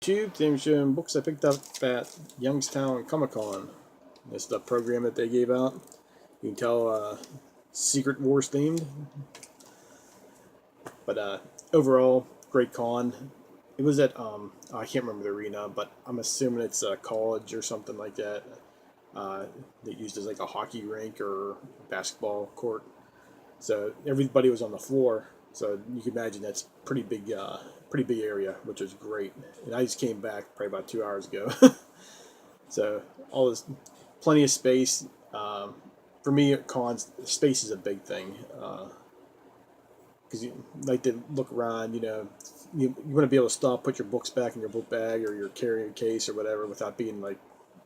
YouTube. Today I'm showing books I picked up at Youngstown Comic Con. It's the program that they gave out. You can tell Secret Wars themed. But overall, great con. It was at, I can't remember the arena, but I'm assuming it's a college or something like that. That used as like a hockey rink or basketball court. So everybody was on the floor. So you can imagine that's pretty big area, which was great. And I just came back probably about 2 hours ago. So all this, plenty of space. For me, at cons, space is a big thing. Because you like to look around, you want to be able to stop, put your books back in your book bag or your carrying case or whatever without being like,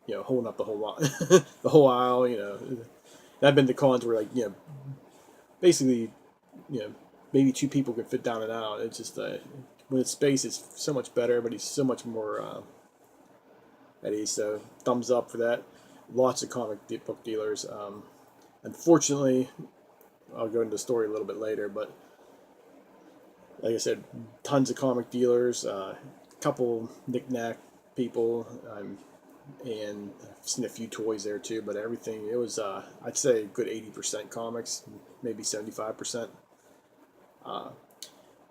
holding up the whole lot, the whole aisle. And I've been to cons where basically, maybe two people can fit down and out. It's just when it's space, it's so much better. But he's so much more at ease. So thumbs up for that. Lots of comic book dealers. Unfortunately, I'll go into the story a little bit later, but like I said, tons of comic dealers, couple knick-knack people, and I've seen a few toys there too, but everything, it was, I'd say a good 80% comics, maybe 75%.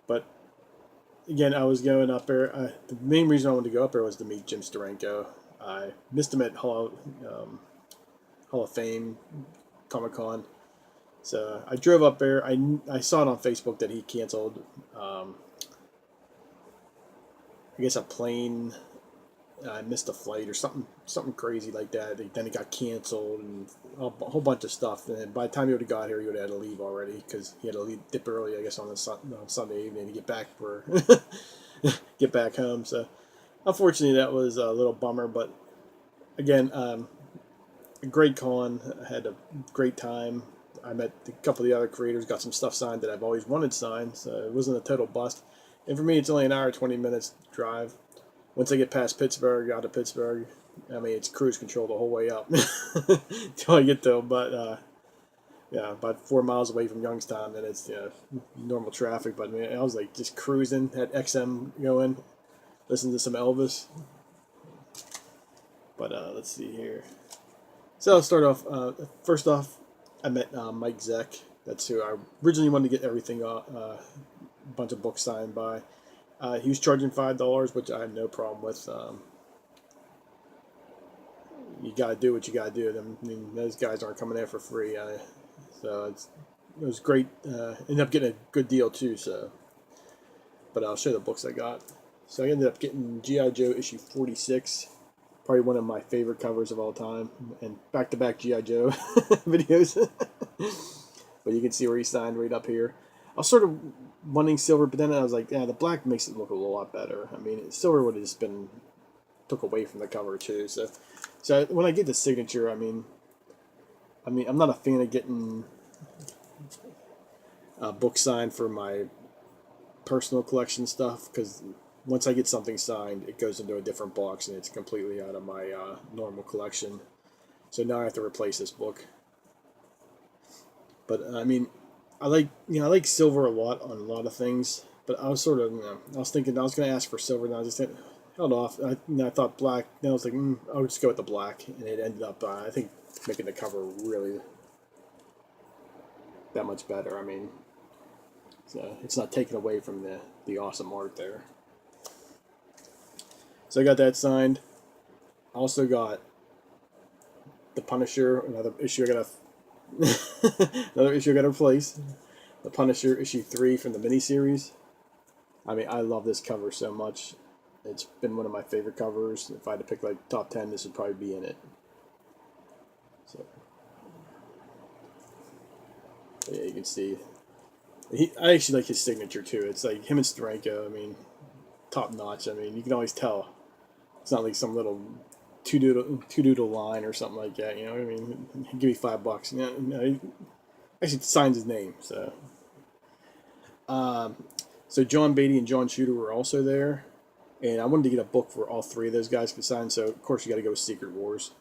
But again, I was going up there, the main reason I wanted to go up there was to meet Jim Steranko. I missed him at Hall of Fame, Comic-Con. So I drove up there. I saw it on Facebook that he canceled, I guess a plane. I missed a flight or something crazy like that. Then it got canceled and a whole bunch of stuff. And by the time he would have got here, he would have had to leave already because he had to leave, dip early, I guess, on Sunday evening to get back get back home. So unfortunately, that was a little bummer. But again, a great con. I had a great time. I met a couple of the other creators, got some stuff signed that I've always wanted signed, so it wasn't a total bust. And for me, it's only an hour, 20 minutes drive. Once I get past Pittsburgh, out of Pittsburgh, I mean, it's cruise control the whole way up until I get to, but yeah, about 4 miles away from Youngstown, and it's normal traffic. But I mean, I was like just cruising, had XM going, listening to some Elvis. But let's see here. So I'll start off. First off, I met Mike Zeck. That's who I originally wanted to get everything, a bunch of books signed by. He was charging $5, which I had no problem with. You got to do what you got to do. I mean, those guys aren't coming in for free. So it was great. Ended up getting a good deal too. So, but I'll show you the books I got. So I ended up getting G.I. Joe issue 46. Probably one of my favorite covers of all time, and back-to-back G.I. Joe videos. But you can see where he signed right up here. I was sort of wanting silver, but then I was like, yeah, the black makes it look a lot better. I mean, silver would have just been took away from the cover too. So when I get the signature, I mean, I'm not a fan of getting a book signed for my personal collection stuff because once I get something signed, it goes into a different box and it's completely out of my normal collection. So now I have to replace this book. But I mean, I like silver a lot on a lot of things. But I was sort of, I was thinking I was going to ask for silver, and I just held off. I thought black. Then I was like, I'll just go with the black, and it ended up, I think, making the cover really that much better. I mean, so it's not taken away from the awesome art there. So I got that signed. I also got the Punisher, another issue I got to replace. The Punisher issue 3 from the miniseries. I mean, I love this cover so much. It's been one of my favorite covers. If I had to pick like top 10, this would probably be in it. So yeah, you can see. I actually like his signature too. It's like him and Steranko. I mean, top notch. I mean, you can always tell. It's not like some little two doodle line or something like that. You know what I mean? Give me $5. He actually signs his name. So John Beatty and John Shooter were also there, and I wanted to get a book for all three of those guys to sign. So of course you got to go with Secret Wars,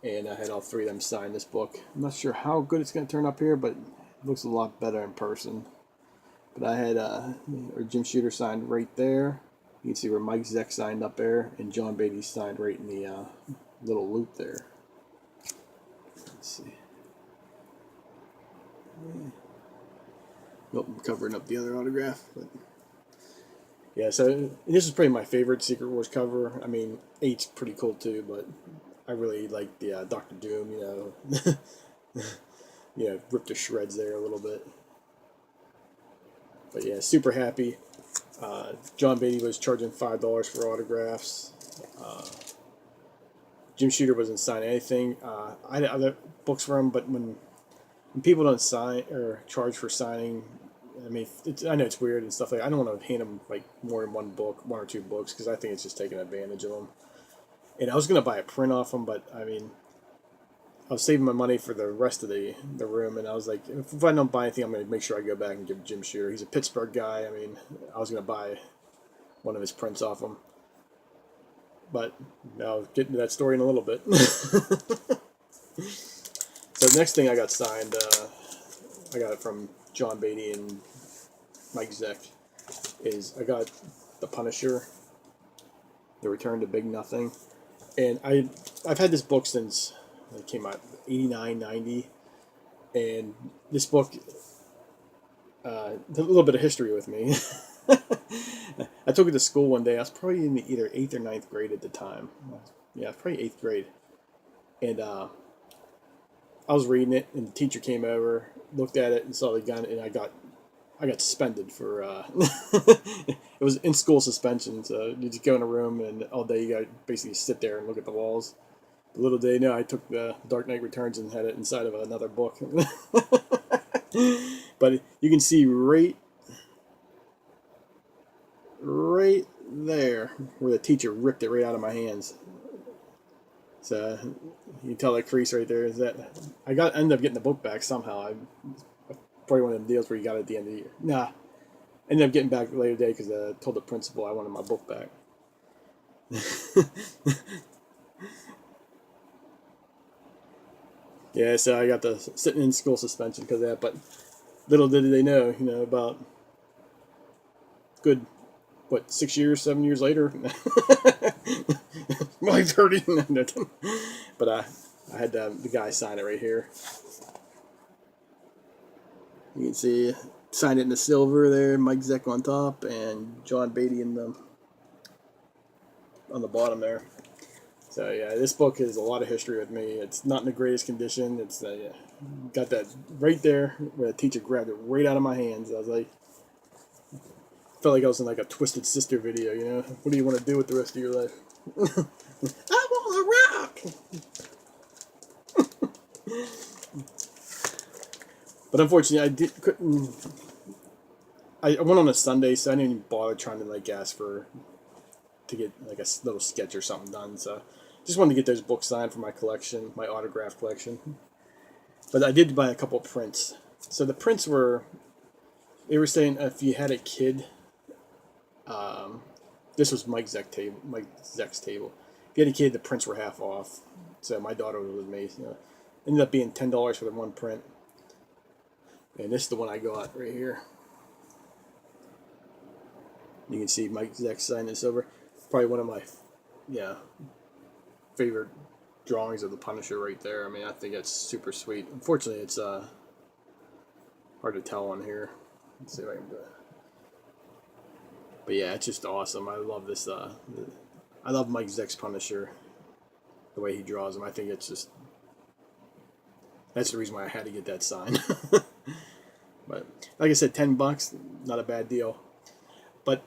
and I had all three of them sign this book. I'm not sure how good it's going to turn up here, but it looks a lot better in person. But I had Jim Shooter signed right there. You can see where Mike Zeck signed up there, and John Beatty signed right in the little loop there. Let's see. Nope, I'm covering up the other autograph. But yeah, so this is probably my favorite Secret Wars cover. I mean, 8's pretty cool too, but I really like the Doctor Doom, ripped to shreds there a little bit. But yeah, super happy. John Beatty was charging $5 for autographs. Jim Shooter wasn't signing anything. I had other books for him, but when people don't sign or charge for signing, I mean, I know it's weird and stuff like that. I don't want to hand them like more than one or two books, because I think it's just taking advantage of them. And I was going to buy a print off them, but I mean, I was saving my money for the rest of the room, and I was like, if I don't buy anything, I'm going to make sure I go back and give Jim Shooter. He's a Pittsburgh guy. I mean, I was going to buy one of his prints off him. But I'll get into that story in a little bit. So the next thing I got signed, I got it from John Beatty and Mike Zeck, is I got The Punisher, The Return to Big Nothing. And I've had this book since it came out, 89, 90. And this book, a little bit of history with me. I took it to school one day. I was probably in either 8th or 9th grade at the time. Yeah, probably 8th grade. And I was reading it, and the teacher came over, looked at it, and saw the gun, and I got suspended for. It was in school suspension, so you just go in a room, and all day you got basically sit there and look at the walls. But little did they know, I took the Dark Knight Returns and had it inside of another book. But you can see right there where the teacher ripped it right out of my hands. So you can tell that crease right there is that I ended up getting the book back somehow. Probably one of them deals where you got it at the end of the year. Nah, ended up getting back later today because I told the principal I wanted my book back. Yeah, so I got the sitting in school suspension because of that. But little did they know, about good 6 years, 7 years later, like 30. But I had the guy sign it right here. You can see sign it in the silver there, Mike Zeck on top, and John Beatty on the bottom there. So yeah, this book has a lot of history with me. It's not in the greatest condition. It's got that right there where the teacher grabbed it right out of my hands. I was like, felt like I was in like a Twisted Sister video, What do you want to do with the rest of your life? I want to rock! But unfortunately, I went on a Sunday, so I didn't even bother trying to ask to get like a little sketch or something done. So just wanted to get those books signed for my collection, my autograph collection. But I did buy a couple of prints. So the prints they were saying if you had a kid, this was Mike Zeck's table. If you had a kid, the prints were half off. So my daughter was with me. So ended up being $10 for the one print. And this is the one I got right here. You can see Mike Zeck sign this over. Probably one of my favorite drawings of the Punisher right there. I mean, I think that's super sweet. Unfortunately, it's hard to tell on here. Let's see if I can do it. But yeah, it's just awesome. I love this. I love Mike Zeck's Punisher. The way he draws him. I think it's just... That's the reason why I had to get that sign. But like I said, $10, not a bad deal. But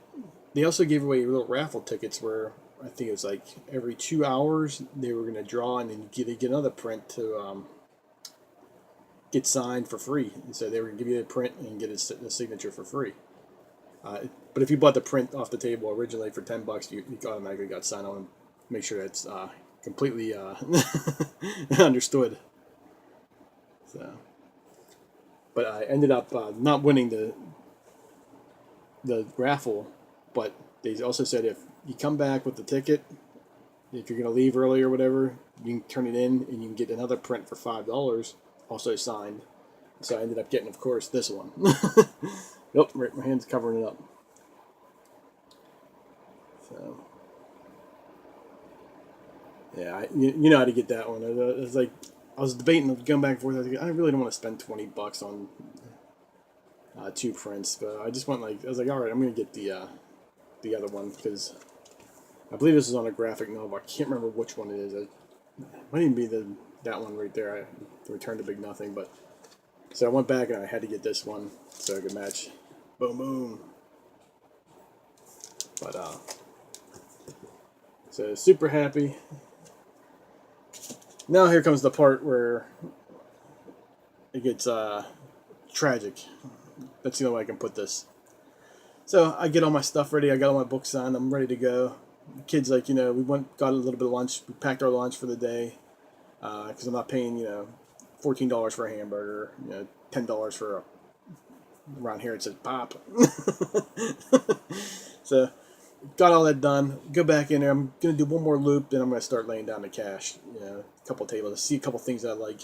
they also gave away little raffle tickets where I think it was like every 2 hours they were going to draw, and then they get another print to get signed for free. And so they were going to give you a print and get a signature for free. But if you bought the print off the table originally for $10, you automatically got signed on and make sure that's completely understood. So, but I ended up not winning the raffle, but they also said if you come back with the ticket, if you're going to leave early or whatever, you can turn it in and you can get another print for $5, also signed. So I ended up getting, of course, this one. Nope, my hand's covering it up. So yeah, you know how to get that one. It was like I was debating going back and forth. I was like, I really don't want to spend $20 on two prints, but I just went like I was like, all right, I'm gonna get the other one because I believe this is on a graphic novel. I can't remember which one it is. It might even be that one right there. I returned to Big Nothing, but so I went back and I had to get this one so I could match. Boom, boom. But so super happy. Now here comes the part where it gets tragic. That's the only way I can put this. So I get all my stuff ready. I got all my books on. I'm ready to go. The kids like, we got a little bit of lunch. We packed our lunch for the day because I'm not paying, $14 for a hamburger. $10 for around here it says pop. So got all that done. Go back in there. I'm gonna do one more loop. Then I'm gonna start laying down the cash. A couple tables. See a couple things I like.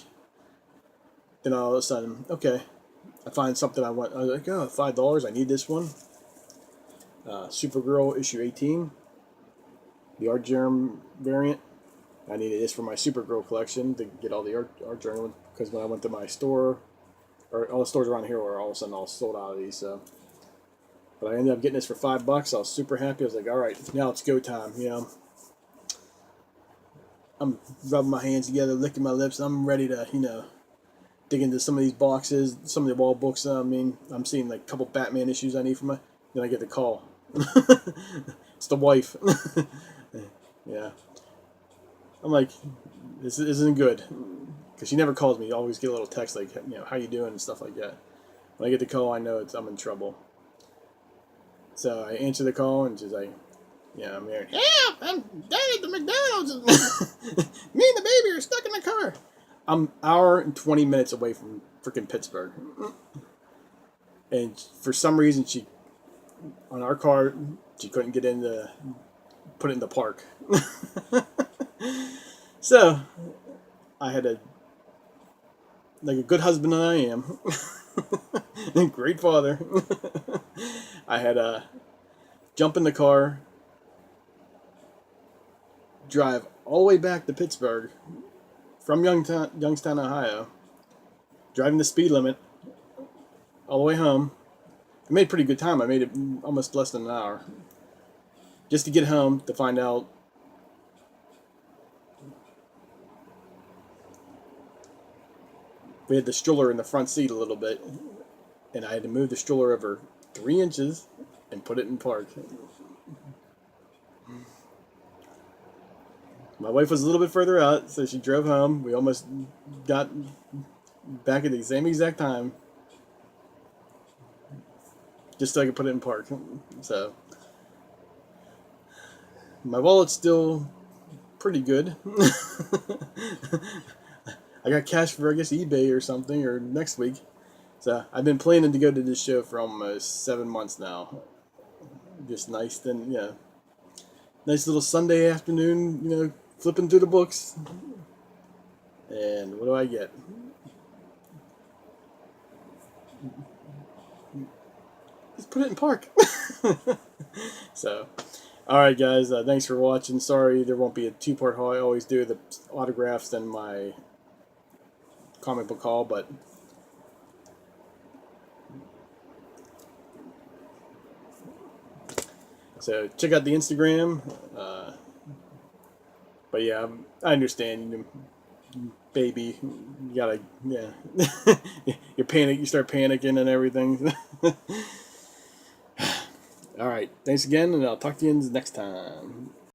Then all of a sudden, okay, I find something I want. I was like, oh, $5. I need this one. Supergirl issue 18, the Art Germ variant. I needed this for my Supergirl collection to get all the art Germ because when I went to my store, or all the stores around here were all of a sudden all sold out of these. So, but I ended up getting this for $5. I was super happy. I was like, all right, now it's go time. I'm rubbing my hands together, licking my lips. I'm ready to, dig into some of these boxes, some of the wall books. I'm seeing like a couple Batman issues I need for my. Then I get the call. It's the wife. Yeah. I'm like, this isn't good. Because she never calls me. You always get a little text like, how you doing and stuff like that. When I get the call, I know I'm in trouble. So I answer the call and she's like, I'm here. Help! I'm down at the McDonald's. Me and the baby are stuck in the car. I'm an hour and 20 minutes away from freaking Pittsburgh. And for some reason, on our car, she couldn't get put it in the park. So, I had like a good husband that I am, and great father, I had to jump in the car, drive all the way back to Pittsburgh from Youngstown, Ohio, driving the speed limit all the way home. I made pretty good time. I made it almost less than an hour. Just to get home to find out we had the stroller in the front seat a little bit, and I had to move the stroller over 3 inches and put it in park. My wife was a little bit further out, so she drove home. We almost got back at the same exact time, just so I could put it in park. So my wallet's still pretty good. I got cash for, I guess, eBay or something, or next week. So I've been planning to go to this show for almost 7 months now. Just nice, nice little Sunday afternoon, flipping through the books. And what do I get? Just put it in park. So, alright guys, thanks for watching. Sorry there won't be a two-part haul. I always do the autographs and my comic book haul, but so check out the Instagram. But yeah, I understand. Baby, you gotta, you panic, you start panicking and everything. All right, thanks again, and I'll talk to you next time.